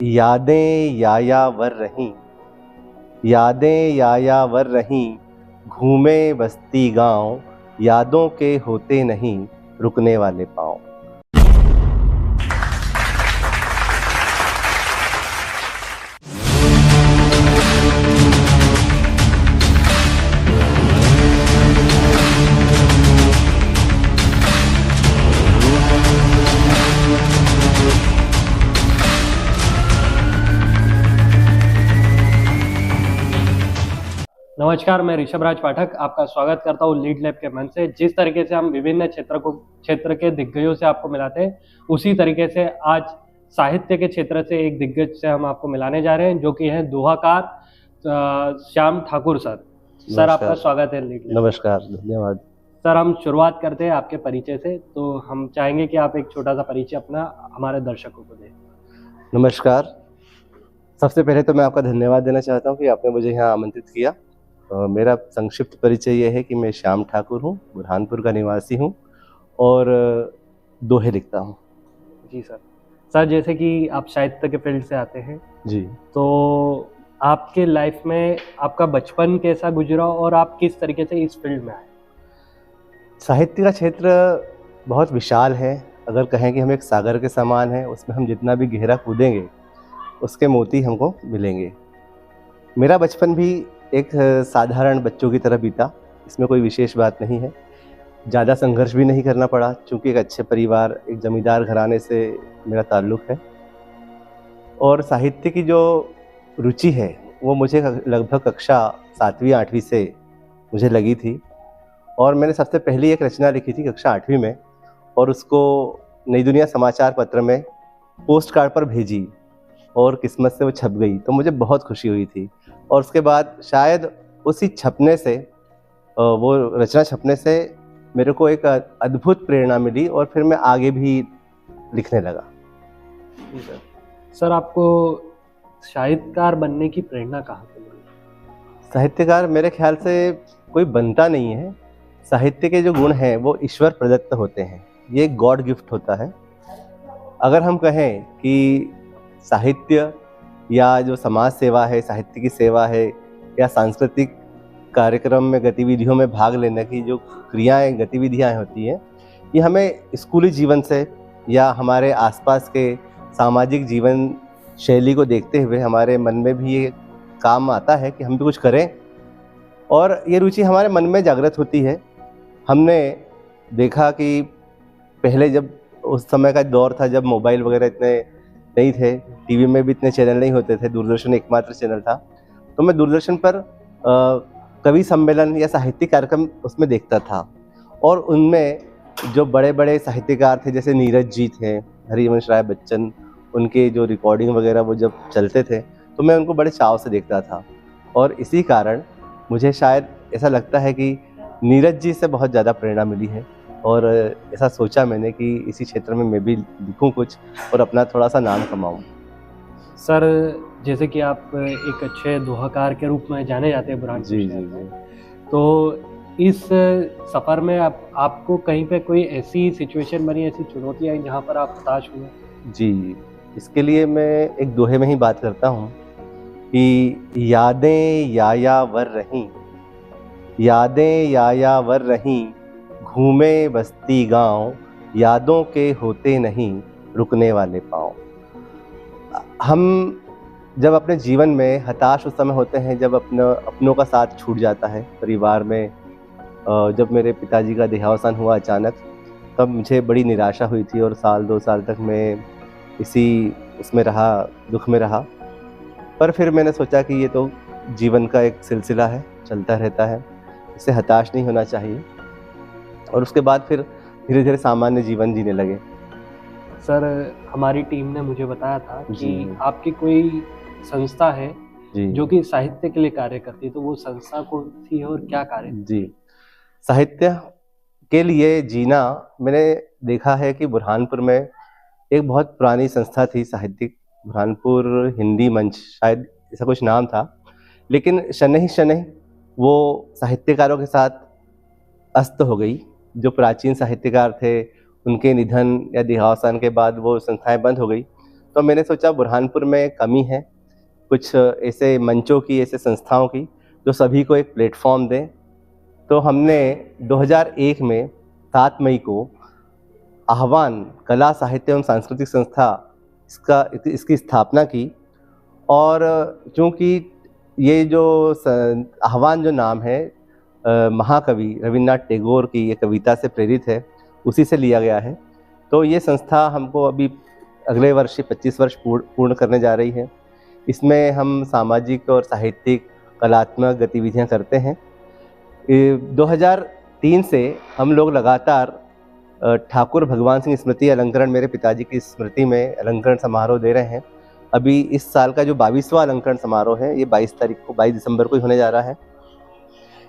यादें यायावर रहीं, यादें यायावर रहीं, घूमे बस्ती गांव, यादों के होते नहीं रुकने वाले पाँव। नमस्कार, मैं ऋषभ राज पाठक आपका स्वागत करता हूँ लीड लैब के मंच से। जिस तरीके से हम विभिन्न क्षेत्र के दिग्गजों से आपको मिलाते हैं, उसी तरीके से आज साहित्य के क्षेत्र से एक दिग्गज से हम आपको मिलाने जा रहे हैं, जो कि हैं दोहाकार श्याम ठाकुर सर। सर, आपका स्वागत है लीड लैब। नमस्कार, धन्यवाद। सर, हम शुरुआत करते हैं आपके परिचय से, तो हम चाहेंगे कि आप एक छोटा सा परिचय अपना हमारे दर्शकों को दें। नमस्कार, सबसे पहले तो मैं आपका धन्यवाद देना चाहता हूँ कि आपने मुझे यहाँ आमंत्रित किया। मेरा संक्षिप्त परिचय ये है कि मैं श्याम ठाकुर हूँ, बुरहानपुर का निवासी हूँ और दोहे लिखता हूँ। जी सर। सर, जैसे कि आप साहित्य के फील्ड से आते हैं जी, तो आपके लाइफ में आपका बचपन कैसा गुजरा और आप किस तरीके से इस फील्ड में आए? साहित्य का क्षेत्र बहुत विशाल है। अगर कहें कि हम एक सागर के समान हैं, उसमें हम जितना भी गहरा कूदेंगे उसके मोती हमको मिलेंगे। मेरा बचपन भी एक साधारण बच्चों की तरह बीता, इसमें कोई विशेष बात नहीं है। ज़्यादा संघर्ष भी नहीं करना पड़ा, चूँकि एक अच्छे परिवार, एक जमींदार घराने से मेरा ताल्लुक़ है। और साहित्य की जो रुचि है वो मुझे लगभग कक्षा 7वीं 8वीं से मुझे लगी थी और मैंने सबसे पहली एक रचना लिखी थी कक्षा 8वीं में और उसको नई दुनिया समाचार पत्र में पोस्ट कार्ड पर भेजी और किस्मत से वो छप गई, तो मुझे बहुत खुशी हुई थी। और उसके बाद शायद उसी छपने से, वो रचना छपने से मेरे को एक अद्भुत प्रेरणा मिली और फिर मैं आगे भी लिखने लगा। सर, आपको साहित्यकार बनने की प्रेरणा कहाँ से मिली? साहित्यकार मेरे ख्याल से कोई बनता नहीं है। साहित्य के जो गुण हैं वो ईश्वर प्रदत्त होते हैं, ये गॉड गिफ्ट होता है। अगर हम कहें कि साहित्य या जो समाज सेवा है, साहित्य की सेवा है, या सांस्कृतिक कार्यक्रम में गतिविधियों में भाग लेने की जो क्रियाएं गतिविधियां होती हैं, ये हमें स्कूली जीवन से या हमारे आसपास के सामाजिक जीवन शैली को देखते हुए हमारे मन में भी ये काम आता है कि हम भी कुछ करें, और ये रुचि हमारे मन में जागृत होती है। हमने देखा कि पहले जब उस समय का दौर था जब मोबाइल वगैरह इतने नहीं थे, टीवी में भी इतने चैनल नहीं होते थे, दूरदर्शन एकमात्र चैनल था, तो मैं दूरदर्शन पर कवि सम्मेलन या साहित्यिक कार्यक्रम उसमें देखता था और उनमें जो बड़े बड़े साहित्यकार थे, जैसे नीरज जी थे, हरिवंश राय बच्चन, उनके जो रिकॉर्डिंग वगैरह वो जब चलते थे तो मैं उनको बड़े चाव से देखता था। और इसी कारण मुझे शायद ऐसा लगता है कि नीरज जी से बहुत ज़्यादा प्रेरणा मिली है और ऐसा सोचा मैंने कि इसी क्षेत्र में मैं भी लिखूं कुछ और अपना थोड़ा सा नाम कमाऊं। सर, जैसे कि आप एक अच्छे दोहाकार के रूप में जाने जाते हैं बुरहानपुर जी शहर जी में, जी तो इस सफ़र में आपको कहीं पे कोई ऐसी सिचुएशन बनी, ऐसी चुनौती आई जहाँ पर आप हताश हुए? जी, इसके लिए मैं एक दोहे में ही बात करता हूँ कि यादें यायावर रहीं, यादें यायावर रहीं, घूमे बस्ती गांव, यादों के होते नहीं रुकने वाले पाँव। हम जब अपने जीवन में हताश उस समय होते हैं जब अपनों का साथ छूट जाता है परिवार में। जब मेरे पिताजी का देहावसान हुआ अचानक, तब मुझे बड़ी निराशा हुई थी और साल 2 साल तक मैं इसी उसमें रहा, दुख में रहा। पर फिर मैंने सोचा कि ये तो जीवन का एक सिलसिला है, चलता रहता है, इससे हताश नहीं होना चाहिए, और उसके बाद फिर धीरे धीरे सामान्य जीवन जीने लगे। सर, हमारी टीम ने मुझे बताया था कि जी आपकी कोई संस्था है जी जो कि साहित्य के लिए कार्य करती है, तो वो संस्था कौन सी है और क्या कार्य? जी, साहित्य के लिए जीना, मैंने देखा है कि बुरहानपुर में एक बहुत पुरानी संस्था थी साहित्यिक, बुरहानपुर हिंदी मंच, शायद ऐसा कुछ नाम था, लेकिन शनैः शनैः वो साहित्यकारों के साथ अस्त हो गई। जो प्राचीन साहित्यकार थे उनके निधन या देहावसान के बाद वो संस्थाएं बंद हो गई। तो मैंने सोचा बुरहानपुर में कमी है कुछ ऐसे मंचों की, ऐसे संस्थाओं की जो सभी को एक प्लेटफॉर्म दें। तो हमने 2001 में 7 मई को आह्वान कला साहित्य एवं सांस्कृतिक संस्था इसकी स्थापना की। और चूँकि ये जो आह्वान जो नाम है महाकवि रविन्द्रनाथ टैगोर की ये कविता से प्रेरित है, उसी से लिया गया है। तो ये संस्था हमको अभी अगले वर्ष 25 वर्ष पूर्ण करने जा रही है। इसमें हम सामाजिक और साहित्यिक कलात्मक गतिविधियां करते हैं। 2003 से हम लोग लगातार ठाकुर भगवान सिंह स्मृति अलंकरण, मेरे पिताजी की स्मृति में अलंकरण समारोह दे रहे हैं। अभी इस साल का जो 22वां अलंकरण समारोह है ये 22 दिसंबर को ही होने जा रहा है।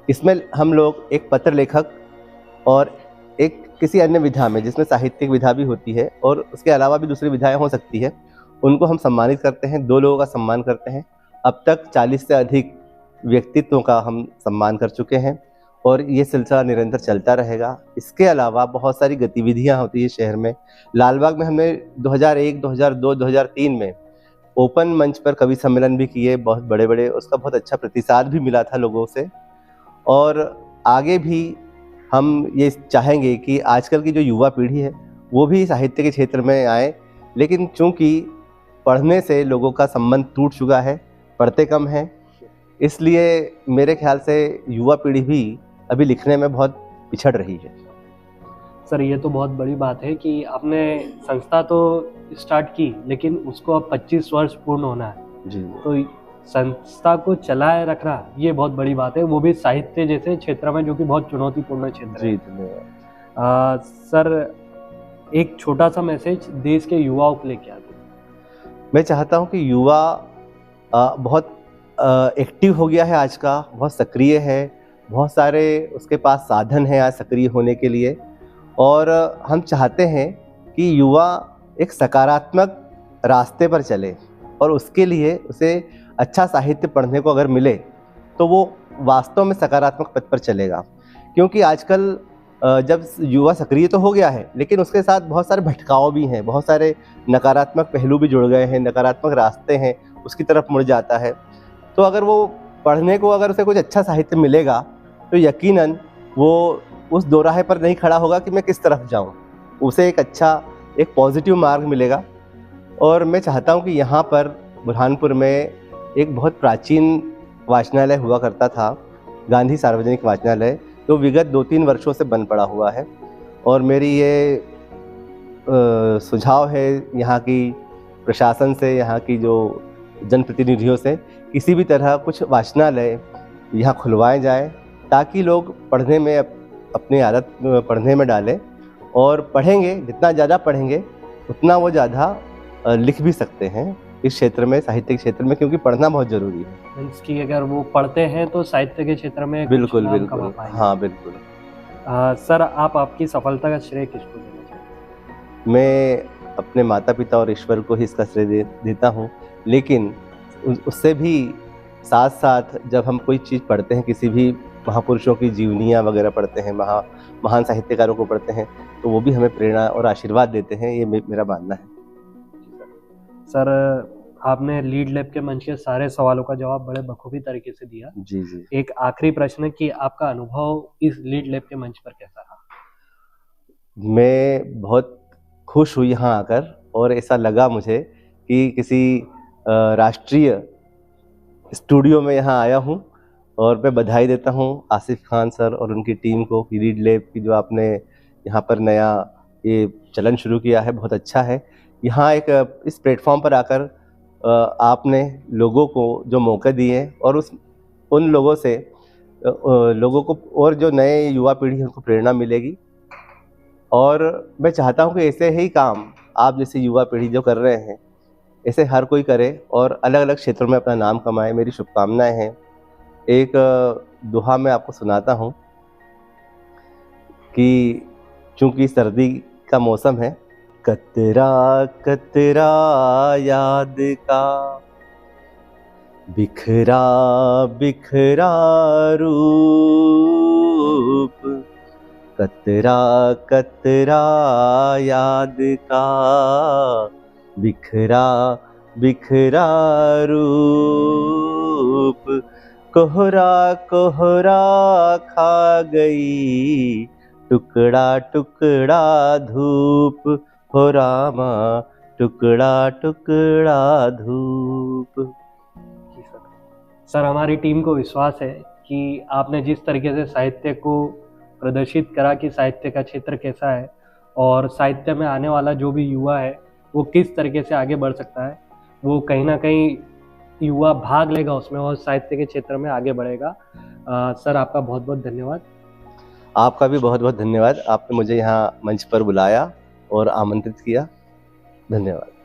इसमें हम लोग एक पत्र लेखक और एक किसी अन्य विधा में, जिसमें साहित्यिक विधा भी होती है और उसके अलावा भी दूसरी विधाएं हो सकती है, उनको हम सम्मानित करते हैं। 2 लोगों का सम्मान करते हैं। अब तक 40 से अधिक व्यक्तित्वों का हम सम्मान कर चुके हैं और ये सिलसिला निरंतर चलता रहेगा। इसके अलावा बहुत सारी गतिविधियां होती है शहर में। लालबाग में हमने 2001, 2002, 2003 में ओपन मंच पर कवि सम्मेलन भी किए, बहुत बड़े बड़े। उसका बहुत अच्छा प्रतिसाद भी मिला था लोगों से। और आगे भी हम ये चाहेंगे कि आजकल की जो युवा पीढ़ी है वो भी साहित्य के क्षेत्र में आए, लेकिन चूंकि पढ़ने से लोगों का संबंध टूट चुका है, पढ़ते कम हैं, इसलिए मेरे ख्याल से युवा पीढ़ी भी अभी लिखने में बहुत पिछड़ रही है। सर, ये तो बहुत बड़ी बात है कि आपने संस्था तो स्टार्ट की, लेकिन उसको अब 25 वर्ष पूर्ण होना है जी। तो संस्था को चलाए रखना ये बहुत बड़ी बात है, वो भी साहित्य जैसे क्षेत्र में, जो कि बहुत चुनौतीपूर्ण क्षेत्र है। जी, धन्यवाद। सर, एक छोटा सा मैसेज देश के युवाओं के लिए क्या दें? मैं चाहता हूँ कि युवा बहुत एक्टिव हो गया है आज का, बहुत सक्रिय है, बहुत सारे उसके पास साधन हैं आज सक्रिय होने के लिए। और हम चाहते हैं कि युवा एक सकारात्मक रास्ते पर चले और उसके लिए उसे अच्छा साहित्य पढ़ने को अगर मिले तो वो वास्तव में सकारात्मक पथ पर चलेगा। क्योंकि आजकल जब युवा सक्रिय तो हो गया है, लेकिन उसके साथ बहुत सारे भटकाव भी हैं, बहुत सारे नकारात्मक पहलू भी जुड़ गए हैं, नकारात्मक रास्ते हैं, उसकी तरफ मुड़ जाता है। तो अगर वो पढ़ने को, अगर उसे कुछ अच्छा साहित्य मिलेगा तो यकीनन वो उस दोराहे पर नहीं खड़ा होगा कि मैं किस तरफ जाऊं। उसे एक अच्छा, एक पॉजिटिव मार्ग मिलेगा। और मैं चाहता हूं कि यहाँ पर बुरहानपुर में एक बहुत प्राचीन वाचनालय हुआ करता था, गांधी सार्वजनिक वाचनालय, तो विगत 2-3 वर्षों से बंद पड़ा हुआ है। और मेरी ये सुझाव है यहाँ की प्रशासन से, यहाँ की जो जनप्रतिनिधियों से, किसी भी तरह कुछ वाचनालय यहाँ खुलवाए जाए ताकि लोग पढ़ने में अपनी आदत पढ़ने में डालें। और पढ़ेंगे, जितना ज़्यादा पढ़ेंगे उतना वो ज़्यादा लिख भी सकते हैं इस क्षेत्र में, साहित्य के क्षेत्र में, क्योंकि पढ़ना बहुत ज़रूरी है। मीन्स कि अगर वो पढ़ते हैं तो साहित्य के क्षेत्र में बिल्कुल कुछ नाम कमा बिल्कुल, पाएंगे। हाँ बिल्कुल। सर, आप आपकी सफलता का श्रेय किसको देना चाहेंगे? मैं अपने माता पिता और ईश्वर को ही इसका श्रेय देता हूँ, लेकिन उससे भी साथ साथ जब हम कोई चीज़ पढ़ते हैं, किसी भी महापुरुषों की जीवनियाँ वगैरह पढ़ते हैं, महान साहित्यकारों को पढ़ते हैं, तो वो भी हमें प्रेरणा और आशीर्वाद देते हैं, ये मेरा मानना है। सर, आपने लीड लैब के मंच के सारे सवालों का जवाब बड़े बखूबी तरीके से दिया। जी जी। एक आखिरी प्रश्न कि आपका अनुभव इस लीड लैब के मंच पर कैसा रहा? मैं बहुत खुश हुई यहाँ आकर, और ऐसा लगा मुझे कि किसी राष्ट्रीय स्टूडियो में यहाँ आया हूँ। और मैं बधाई देता हूँ आसिफ खान सर और उनकी टीम को कि लीड लैब की जो आपने यहाँ पर नया ये चलन शुरू किया है, बहुत अच्छा है। यहाँ एक इस प्लेटफॉर्म पर आकर आपने लोगों को जो मौके दिए और उन लोगों से लोगों को, और जो नए युवा पीढ़ी है उनको प्रेरणा मिलेगी। और मैं चाहता हूँ कि ऐसे ही काम आप जैसे युवा पीढ़ी जो कर रहे हैं, ऐसे हर कोई करे और अलग अलग क्षेत्रों में अपना नाम कमाए। मेरी शुभकामनाएं हैं। एक दोहा मैं आपको सुनाता हूँ कि चूंकि सर्दी का मौसम है, कतरा कतरा याद का, बिखरा बिखरा रूप, कतरा कतरा याद का, बिखरा बिखरा रूप, कोहरा कोहरा खा गई, टुकड़ा टुकड़ा धूप, हो रामा टुकड़ा टुकड़ा धूप। जी सर। सर, हमारी टीम को विश्वास है कि आपने जिस तरीके से साहित्य को प्रदर्शित करा कि साहित्य का क्षेत्र कैसा है और साहित्य में आने वाला जो भी युवा है वो किस तरीके से आगे बढ़ सकता है, वो कहीं ना कहीं युवा भाग लेगा उसमें और साहित्य के क्षेत्र में आगे बढ़ेगा। सर, आपका बहुत बहुत धन्यवाद। आपका भी बहुत बहुत धन्यवाद। आपने मुझे यहाँ मंच पर बुलाया और आमंत्रित किया। धन्यवाद।